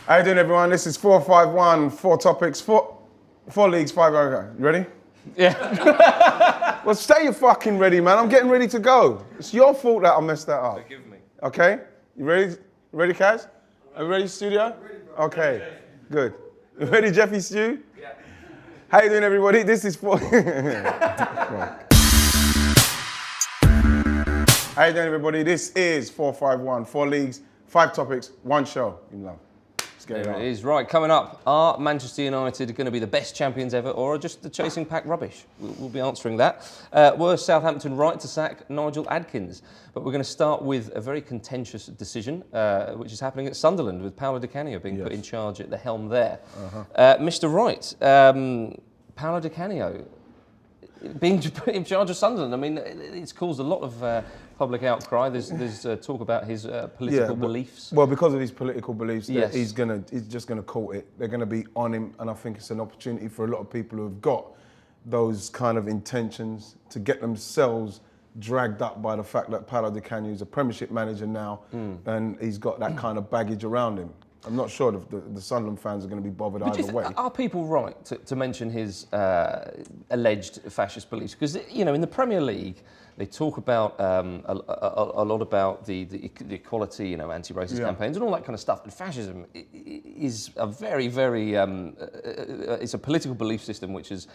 How you doing, everyone? This is 451, 4 topics, 4 leagues, 5 over. You ready? Yeah. Well, stay fucking ready, man. I'm getting ready to go. It's your fault that I messed that up. Forgive me. Okay? You ready? You ready, Kaz? Are you ready, studio? Ready, bro. Okay, good. You ready, Jeffy Stew? Yeah. How you doing, everybody? This is 4... How you doing, everybody? This is 451, 4 leagues, 5 topics, 1 show. You love. There it is. Right, coming up, are Manchester United going to be the best champions ever or are just the chasing pack rubbish? We'll be answering that. Were Southampton right to sack Nigel Adkins? But we're going to start with a very contentious decision, which is happening at Sunderland with Paolo Di Canio being put in charge at the helm there. Mr. Wright, Paolo Di Canio being put in charge of Sunderland, I mean, it's caused a lot of public outcry. There's talk about his political beliefs. Well, because of his political beliefs, yes. he's just going to court it. They're going to be on him, and I think it's an opportunity for a lot of people who have got those kind of intentions to get themselves dragged up by the fact that Paolo Di Canio is a Premiership manager now, and he's got that kind of baggage around him. I'm not sure the Sunderland fans are going to be bothered either way. Are people right to mention his alleged fascist beliefs? Because, you know, in the Premier League, they talk about a lot about the equality, you know, anti-racist campaigns and all that kind of stuff. And fascism is a very, very, it's a political belief system which is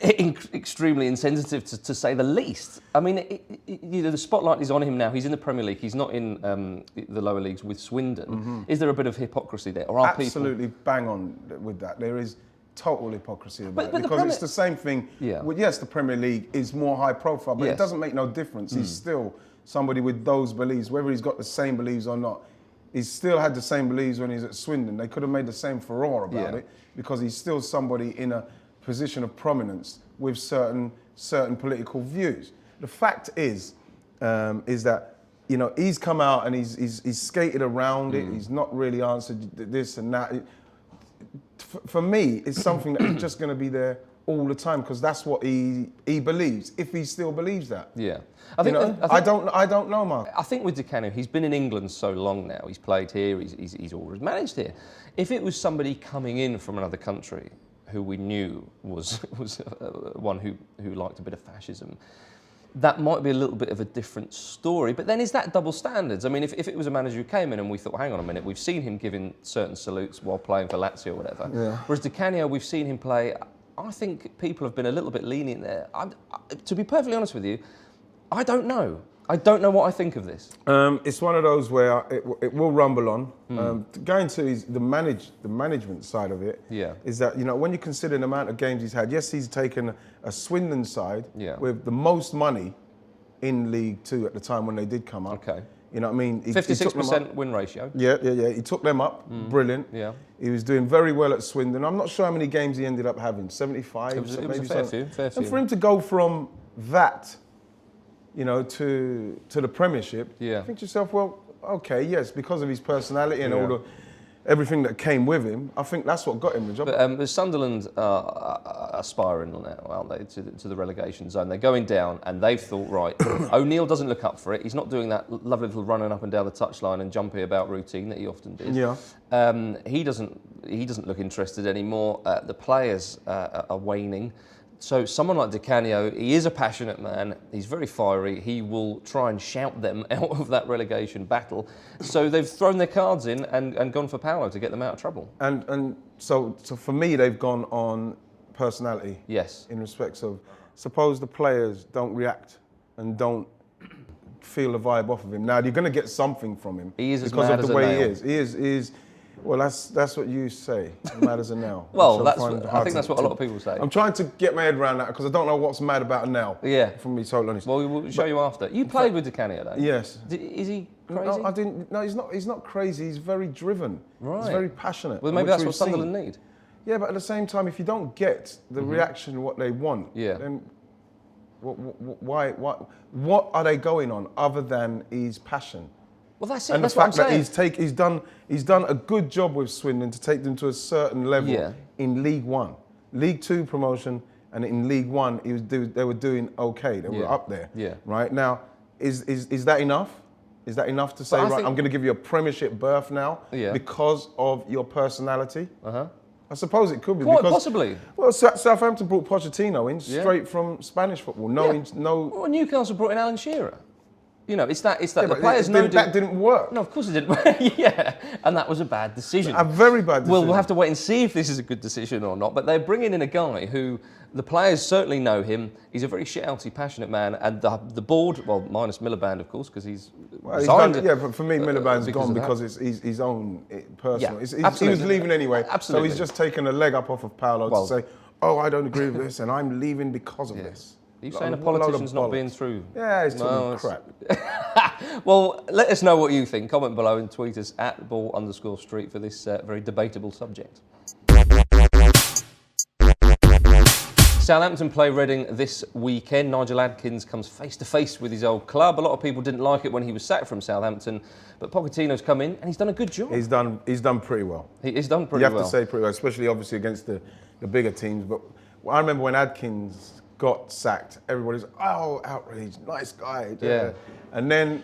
extremely insensitive to say the least. I mean, you know, the spotlight is on him now. He's in the Premier League. He's not in the lower leagues with Swindon. Is there a bit of hypocrisy there, or are Absolutely bang on with that. There is total hypocrisy about it because it's the same thing. Yeah. Well, yes, the Premier League is more high profile, but it doesn't make no difference. He's still somebody with those beliefs, whether he's got the same beliefs or not. He's still had the same beliefs when he's at Swindon. They could have made the same furore about it because he's still somebody in a position of prominence with certain political views. The fact is that, you know, he's come out and he's skated around it. He's not really answered this and that. For me, it's something that is just going to be there all the time because that's what he believes. If he still believes that. Yeah, I don't know, Mark. I think with Di Canio, he's been in England so long now. He's played here. He's always managed here. If it was somebody coming in from another country who we knew was one who liked a bit of fascism, that might be a little bit of a different story. But then is that double standards? I mean, if it was a manager who came in and we thought, hang on a minute, we've seen him giving certain salutes while playing for Lazio or whatever. Yeah. Whereas Di Canio, we've seen him play, I think people have been a little bit lenient there. To be perfectly honest with you, I don't know. I don't know what I think of this. It's one of those where it will rumble on. Going to the management side of it is that, you know, when you consider the amount of games he's had, yes, he's taken a Swindon side with the most money in League Two at the time when they did come up. Okay. You know what I mean? 56% win ratio. Yeah. He took them up. Brilliant. Yeah. He was doing very well at Swindon. I'm not sure how many games he ended up having. 75. It was a fair few. And for him to go from that, you know, to the Premiership, I think to yourself, well, okay, yes, because of his personality and everything that came with him, I think that's what got him the job. But Sunderland are aspiring now, aren't they, to the relegation zone? They're going down, and they've thought, right, O'Neill doesn't look up for it. He's not doing that lovely little running up and down the touchline and jumpy about routine that he often did. Yeah. He doesn't look interested anymore. The players are waning. So someone like Di Canio, he is a passionate man, he's very fiery, he will try and shout them out of that relegation battle. So they've thrown their cards in and gone for Paolo to get them out of trouble. And so for me, they've gone on personality. Yes. In respects of, suppose the players don't react and don't feel the vibe off of him. Now, you're going to get something from him. He is as because mad of as the a way nail. He is. Well, that's what you say. Mad as a nail. Well, I think that's what a lot of people say. I'm trying to get my head around that because I don't know what's mad about a nail. Yeah. If I'm being totally honest. Well, we'll show you after. You played with Di Canio, though. Yes. Is he crazy? No, I didn't. No, he's not crazy. He's very driven. Right. He's very passionate. Well, maybe that's what Sunderland need. Yeah, but at the same time, if you don't get the reaction what they want, then what are they going on other than his passion? Well, that's it. And that's the fact what I'm that he's done a good job with Swindon to take them to a certain level in League One, League Two promotion, and in League One they were doing okay. They were up there. Yeah. Right now, is that enough? Is that enough to say, right, I'm going to give you a Premiership berth now because of your personality? I suppose it could be. Quite possibly. Well, Southampton brought Pochettino in straight from Spanish football. Well, Newcastle brought in Alan Shearer. You know, it's that the players know that didn't work. No, of course it didn't. And that was a bad decision. A very bad decision. Well, we'll have to wait and see if this is a good decision or not. But they're bringing in a guy who the players certainly know him. He's a very shouty, passionate man, and the board, well, minus Miliband, of course, because he's resigned. But for me, Miliband's gone because it's his own personal. Yeah, he was leaving anyway. Absolutely. So he's just taken a leg up off of Paolo to say, "Oh, I don't agree with this, and I'm leaving because of this." Are you saying a politician's not being through? Yeah, it's talking crap. Well, let us know what you think. Comment below and tweet us at @ball_street for this very debatable subject. Southampton play Reading this weekend. Nigel Adkins comes face to face with his old club. A lot of people didn't like it when he was sacked from Southampton, but Pochettino's come in and he's done a good job. He's done pretty well. He's done pretty well. You have to say pretty well, especially obviously against the bigger teams. But I remember when Adkins got sacked, everybody's outraged, nice guy. Yeah. And then,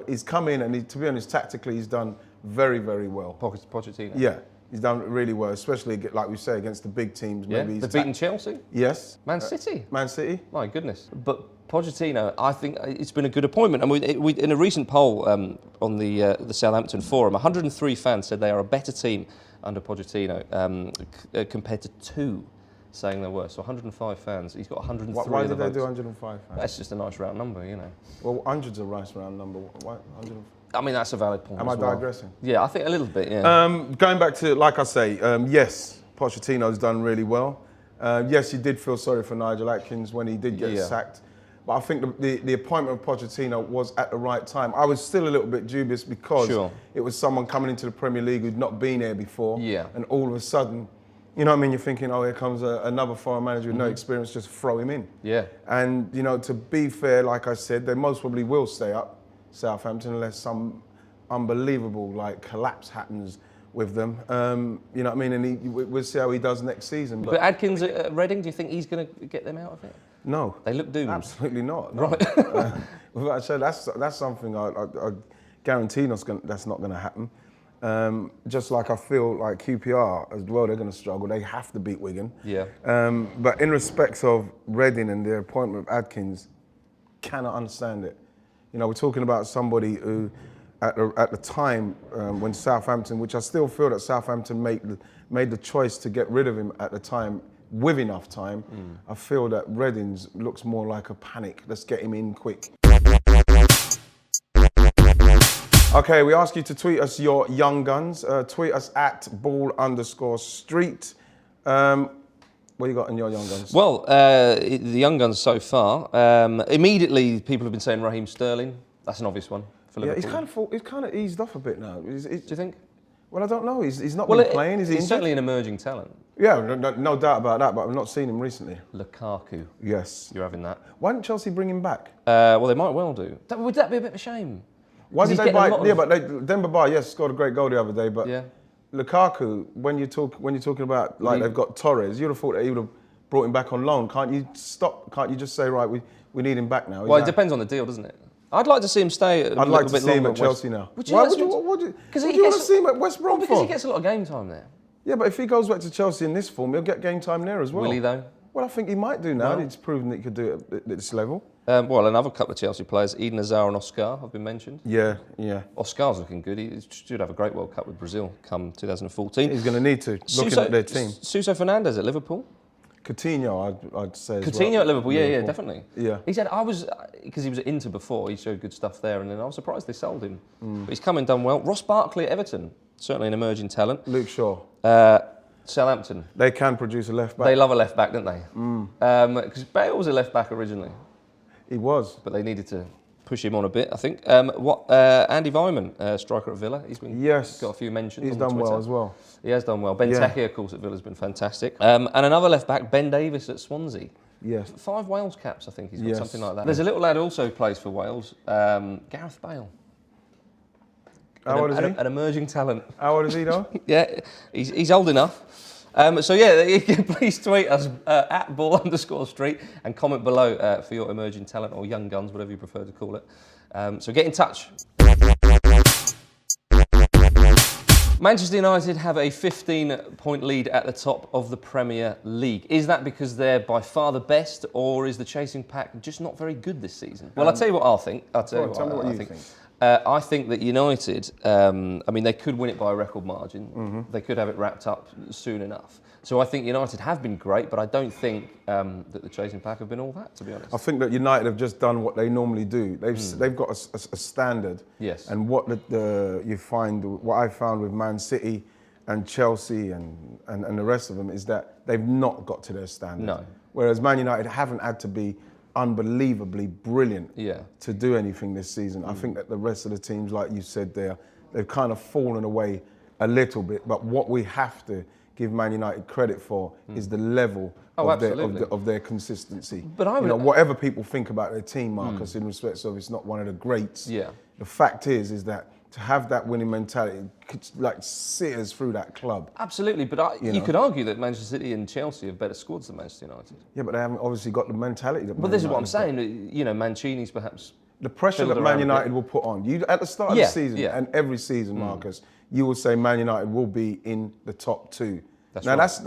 he's come in and to be honest, tactically he's done very, very well. Pochettino? Yeah, he's done really well, especially, like we say, against the big teams. Yeah, maybe they've beaten Chelsea? Yes. Man City? Man City. My goodness. But Pochettino, I think it's been a good appointment. And we in a recent poll on the Southampton forum, 103 fans said they are a better team under Pochettino compared to 2 saying there were. So 105 fans. He's got 103 Why of the did they votes. do 105 fans? That's just a nice round number, Well, 100's a nice round number. Why 100? I mean, that's a valid point. Am I digressing? Yeah, I think a little bit, yeah. Going back to, like I say, yes, Pochettino's done really well. Yes, you did feel sorry for Nigel Adkins when he did get sacked. But I think the appointment of Pochettino was at the right time. I was still a little bit dubious because it was someone coming into the Premier League who'd not been here before. Yeah. And all of a sudden, you know what I mean? You're thinking, oh, here comes another foreign manager with no experience, just throw him in. Yeah. And, to be fair, like I said, they most probably will stay up, Southampton, unless some unbelievable, collapse happens with them. You know what I mean? And we'll see how he does next season. But Adkins at Reading, do you think he's going to get them out of it? No. They look doomed. Absolutely not. No. Right. So that's something I guarantee that's not going to happen. Just like I feel like QPR as well, they're going to struggle. They have to beat Wigan. Yeah. But in respect of Reading and their appointment of Adkins, cannot understand it. We're talking about somebody who, at the time when Southampton, which I still feel that Southampton made the choice to get rid of him at the time with enough time. I feel that Reading's looks more like a panic. Let's get him in quick. Okay, we ask you to tweet us your young guns. Tweet us at @ball_street. What you got in your young guns? Well, the young guns so far. Immediately, people have been saying Raheem Sterling. That's an obvious one for Liverpool. He's kind of eased off a bit now. Do you think? Well, I don't know. He's not been playing. He's certainly an emerging talent. Yeah, no doubt about that. But I've not seen him recently. Lukaku. Yes. You're having that. Why didn't Chelsea bring him back? Well, they might well do. Would that be a bit of a shame? Why did they buy? Demba Ba, scored a great goal the other day. But Lukaku, when you're talking about they've got Torres, you'd have thought that he would have brought him back on loan. Can't you stop? Can't you just say, right, we need him back now? Well, it depends on the deal, doesn't it? I'd like to see him stay a little bit longer. I'd like to see him at Chelsea now. Why would you want to see him at West Brom for? Because he gets a lot of game time there. Yeah, but if he goes back to Chelsea in this form, he'll get game time there as well. Will he though? Well, I think he might do now. He's proven that he could do it at this level. Well, another couple of Chelsea players, Eden Hazard and Oscar, have been mentioned. Yeah. Oscar's looking good. He should have a great World Cup with Brazil come 2014. He's going to need to, looking at their team. Suso Fernandes at Liverpool. Coutinho, I'd say as well. Coutinho at Liverpool, yeah, definitely. Yeah. He said, because he was at Inter before, he showed good stuff there, and then I was surprised they sold him. But he's come and done well. Ross Barkley at Everton, certainly an emerging talent. Luke Shaw. Southampton. They can produce a left back. They love a left back, don't they? Because Bale was a left back originally. He was. But they needed to push him on a bit, I think. Andy Weimann, striker at Villa. He's been got a few mentions. He's done well as well. He has done well. Benteke, of course, at Villa has been fantastic. And another left back, Ben Davies at Swansea. Yes. 5 Wales caps, I think he's got, something like that. There's a little lad who also plays for Wales, Gareth Bale. How old is he? An emerging talent. How old is he though? Yeah, he's old enough. Please tweet us at @ball_street and comment below for your emerging talent or young guns, whatever you prefer to call it. So get in touch. Manchester United have a 15-point lead at the top of the Premier League. Is that because they're by far the best, or is the chasing pack just not very good this season? Well, I'll tell you what I think. Tell me what you think. I think that United, they could win it by a record margin. Mm-hmm. They could have it wrapped up soon enough. So I think United have been great, but I don't think that the chasing pack have been all that, to be honest. I think that United have just done what they normally do. They've got a standard. Yes. And what what I found with Man City and Chelsea and the rest of them is that they've not got to their standard. No. Whereas Man United haven't had to be unbelievably brilliant to do anything this season. I think that the rest of the teams, like you said there, they've kind of fallen away a little bit. But what we have to give Man United credit for is the level of their consistency. But whatever people think about their team, Marcus, in respect of it's not one of the greats. Yeah. The fact is that to have that winning mentality could sears through that club. Absolutely, but you could argue that Manchester City and Chelsea have better squads than Manchester United. Yeah, but they haven't obviously got the mentality that. But this is what I'm saying. Mancini's perhaps. The pressure that Man United will put on you at the start of the season and every season, Marcus, you will say Man United will be in the top 2. That's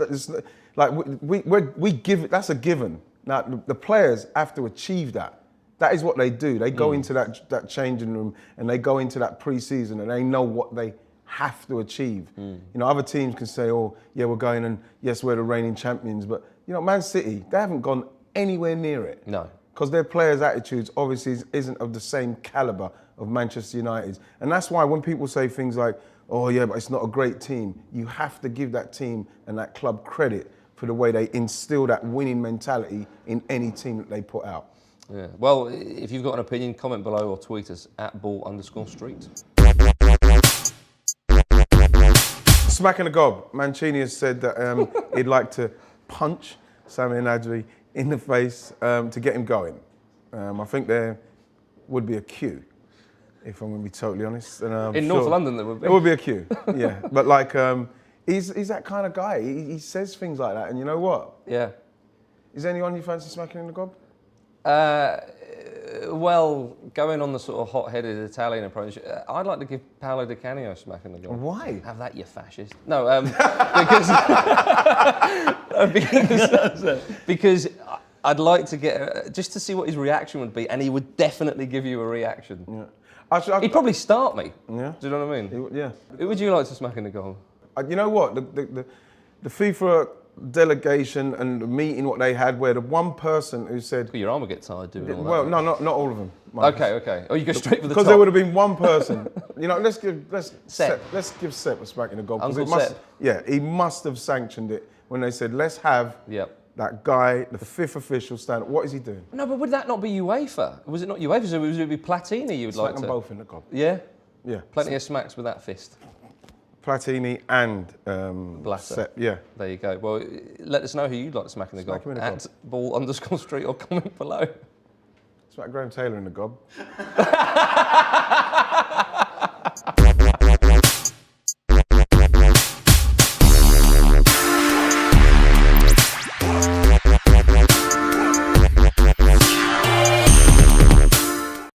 we give it. That's a given. Now the players have to achieve that. That is what they do. They go into that changing room and they go into that pre-season and they know what they have to achieve. Other teams can say, "Oh, yeah, we're going and yes, we're the reigning champions," but Man City, they haven't gone anywhere near it. No. Because their players' attitudes obviously isn't of the same caliber of Manchester United's. And that's why when people say things like, "Oh yeah, but it's not a great team," you have to give that team and that club credit for the way they instill that winning mentality in any team that they put out. Yeah. Well, if you've got an opinion, comment below or tweet us at @ball_street. Smack in the gob. Mancini has said that he'd like to punch Sami Nadri in the face to get him going. I think there would be a queue, if I'm going to be totally honest. And, in North London there would be. There would be a queue, yeah. But he's that kind of guy. He says things like that, and you know what? Yeah. Is there anyone you fancy smacking in the gob? Well, going on the sort of hot-headed Italian approach, I'd like to give Paolo Di Canio a smack in the gob. Why? Have that, you fascist. No, because I'd like to get just to see what his reaction would be, and he would definitely give you a reaction. Yeah. He'd probably start me. Yeah. Do you know what I mean? Yeah. Who would you like to smack in the gob? You know what? The FIFA delegation and the meeting what they had, where the one person who said, your arm would get tired doing all that. Well, no, not all of them. Marcus. Okay. Oh, you go straight for the top. Because there would have been one person. Let's give Sepp a smack in the gob. Uncle Sepp. Yeah, he must have sanctioned it when they said, let's have that guy, the 5th official, stand up. What is he doing? No, but would that not be UEFA? Was it not UEFA? So would it be Platini you would Smack like to? them both in the gob. Yeah? Yeah. Plenty of smacks with that fist. Platini and Blatter. Sepp, yeah. There you go. Well, let us know who you'd like to smack in the gob. At @ball_street or comment below. Smack Graham Taylor in the gob.